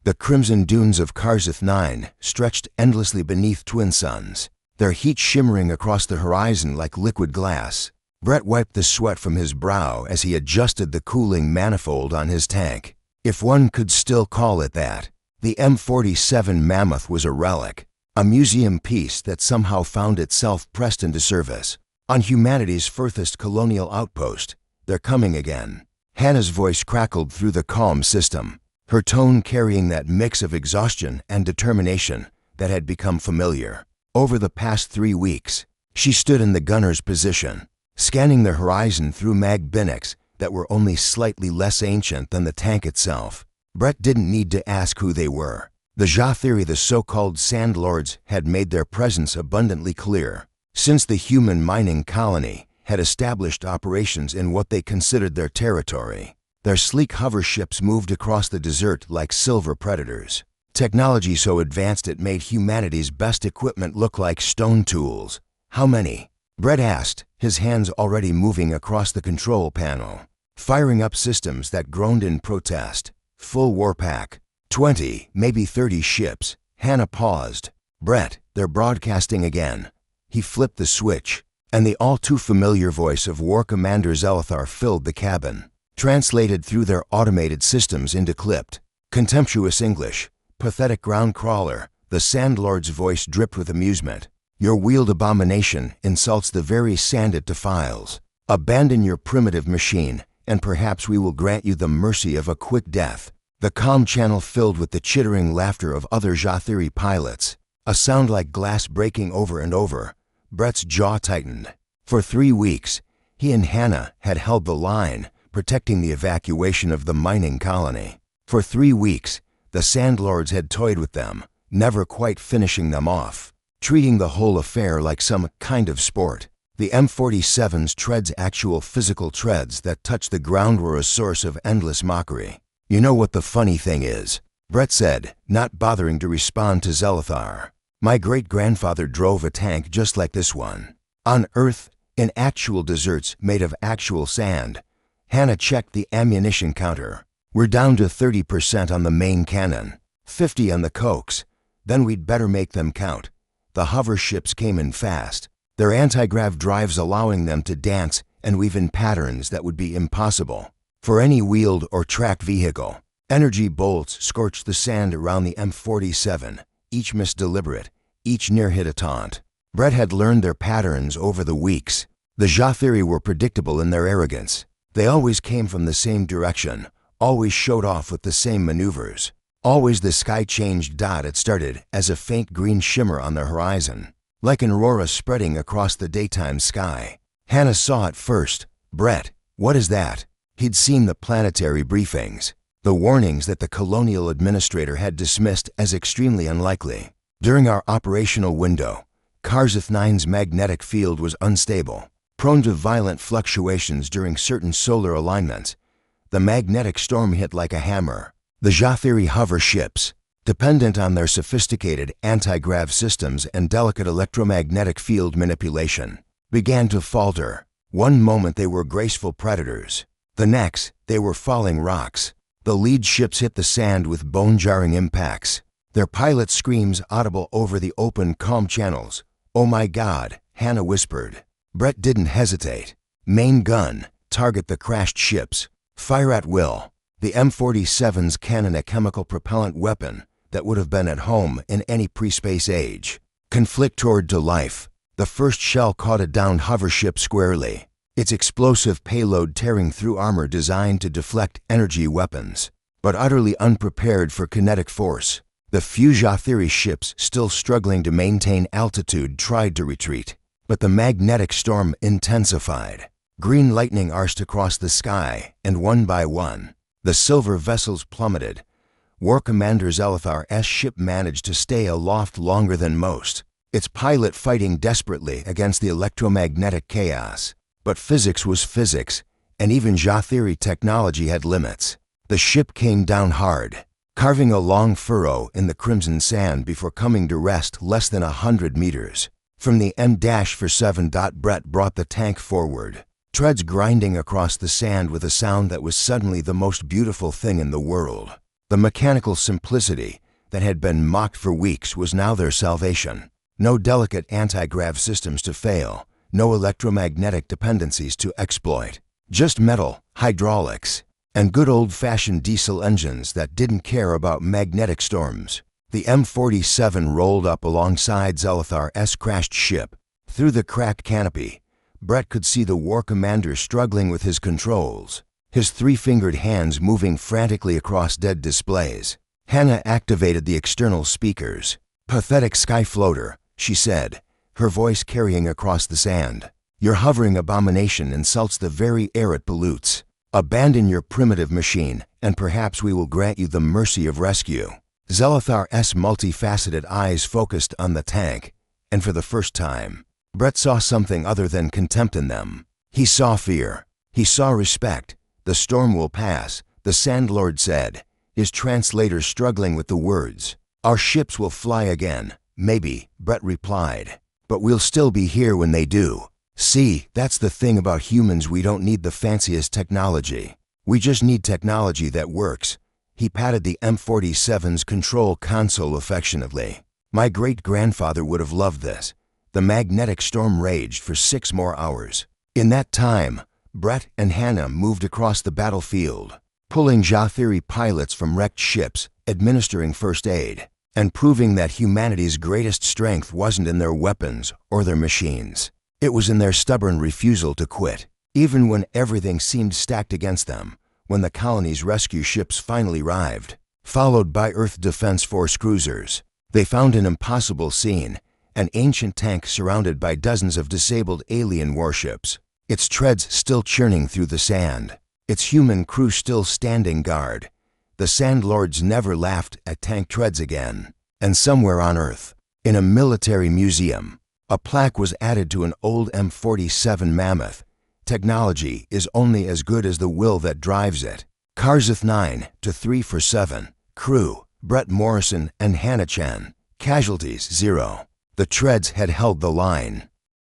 The crimson dunes of Karzeth 9 stretched endlessly beneath twin suns, their heat shimmering across the horizon like liquid glass. Brett wiped the sweat from his brow as he adjusted the cooling manifold on his tank. If one could still call it that. The M47 Mammoth was a relic, a museum piece that somehow found itself pressed into service. On humanity's furthest colonial outpost, they're coming again. Hannah's voice crackled through the calm system, her tone carrying that mix of exhaustion and determination that had become familiar. Over the past 3 weeks, she stood in the gunner's position, scanning the horizon through mag binocs that were only slightly less ancient than the tank itself. Brett didn't need to ask who they were. The Jathiri, the so-called Sand Lords, had made their presence abundantly clear. Since the human mining colony had established operations in what they considered their territory, their sleek hover ships moved across the desert like silver predators. Technology so advanced it made humanity's best equipment look like stone tools. How many? Brett asked, his hands already moving across the control panel, firing up systems that groaned in protest. Full warpack. 20, maybe 30 ships. Hannah paused. Brett, they're broadcasting again. He flipped the switch, and the all-too-familiar voice of War Commander Zelithar filled the cabin, translated through their automated systems into clipped, contemptuous English. Pathetic ground crawler, the Sandlord's voice dripped with amusement. Your wheeled abomination insults the very sand it defiles. Abandon your primitive machine, and perhaps we will grant you the mercy of a quick death. The comm channel filled with the chittering laughter of other Jathiri pilots, a sound like glass breaking over and over. Brett's jaw tightened. For 3 weeks, he and Hannah had held the line, protecting the evacuation of the mining colony. For 3 weeks, the Sandlords had toyed with them, never quite finishing them off, treating the whole affair like some kind of sport. The M47's treads, actual physical treads that touched the ground, were a source of endless mockery. You know what the funny thing is? Brett said, not bothering to respond to Zelithar. My great-grandfather drove a tank just like this one. On Earth, in actual deserts made of actual sand. Hannah checked the ammunition counter. We're down to 30% on the main cannon, 50 on the cokes. Then we'd better make them count. The hover ships came in fast, their anti-grav drives allowing them to dance and weave in patterns that would be impossible for any wheeled or tracked vehicle. Energy bolts scorched the sand around the M47, each miss deliberate, each near hit a taunt. Brett had learned their patterns over the weeks. The Jathiri were predictable in their arrogance. They always came from the same direction, always showed off with the same maneuvers. Always the sky-changed dot it started as a faint green shimmer on the horizon, like an aurora spreading across the daytime sky. Hannah saw it first. Brett, what is that? He'd seen the planetary briefings, the warnings that the colonial administrator had dismissed as extremely unlikely. During our operational window, Karzeth 9's magnetic field was unstable, prone to violent fluctuations during certain solar alignments. The magnetic storm hit like a hammer. The Jathiri hover ships, dependent on their sophisticated anti-grav systems and delicate electromagnetic field manipulation, began to falter. One moment they were graceful predators. The next, they were falling rocks. The lead ships hit the sand with bone-jarring impacts, their pilot screams audible over the open comm channels. "Oh my God," Hannah whispered. Brett didn't hesitate. Main gun, target the crashed ships. Fire at will. The M47's cannon, a chemical propellant weapon that would have been at home in any pre-space age. Conflict toward to life. The first shell caught a downed hover ship squarely, its explosive payload tearing through armor designed to deflect energy weapons, but utterly unprepared for kinetic force. The few Jathiri ships still struggling to maintain altitude tried to retreat, but the magnetic storm intensified. Green lightning arced across the sky, and one by one, the silver vessels plummeted. War Commander Zelithar's ship managed to stay aloft longer than most, its pilot fighting desperately against the electromagnetic chaos. But physics was physics, and even Jathiri technology had limits. The ship came down hard, carving a long furrow in the crimson sand before coming to rest less than 100 meters. From the M-47, Brett brought the tank forward, treads grinding across the sand with a sound that was suddenly the most beautiful thing in the world. The mechanical simplicity that had been mocked for weeks was now their salvation. No delicate anti-grav systems to fail, no electromagnetic dependencies to exploit. Just metal, hydraulics, and good old-fashioned diesel engines that didn't care about magnetic storms. The M47 rolled up alongside Zelithar's crashed ship. Through the cracked canopy, Brett could see the war commander struggling with his controls, his three-fingered hands moving frantically across dead displays. Hannah activated the external speakers. "Pathetic sky floater," she said, her voice carrying across the sand. "Your hovering abomination insults the very air it pollutes. Abandon your primitive machine, and perhaps we will grant you the mercy of rescue." Zelithar's multifaceted eyes focused on the tank, and for the first time, Brett saw something other than contempt in them. He saw fear. He saw respect. "The storm will pass," the Sandlord said, his translator struggling with the words. "Our ships will fly again." "Maybe," Brett replied, "but we'll still be here when they do. See, that's the thing about humans, we don't need the fanciest technology. We just need technology that works." He patted the M47's control console affectionately. "My great-grandfather would have loved this." The magnetic storm raged for 6 more hours. In that time, Brett and Hannah moved across the battlefield, pulling Jathiri pilots from wrecked ships, administering first aid, and proving that humanity's greatest strength wasn't in their weapons or their machines. It was in their stubborn refusal to quit, even when everything seemed stacked against them. When the colony's rescue ships finally arrived, followed by Earth Defense Force cruisers, they found an impossible scene: an ancient tank surrounded by dozens of disabled alien warships, its treads still churning through the sand, its human crew still standing guard. The Sandlords never laughed at tank treads again. And somewhere on Earth, in a military museum, a plaque was added to an old M47 Mammoth. "Technology is only as good as the will that drives it." Karzith 9 to 3 for 7. Crew: Brett Morrison and Hannah Chen. Casualties 0. The treads had held the line.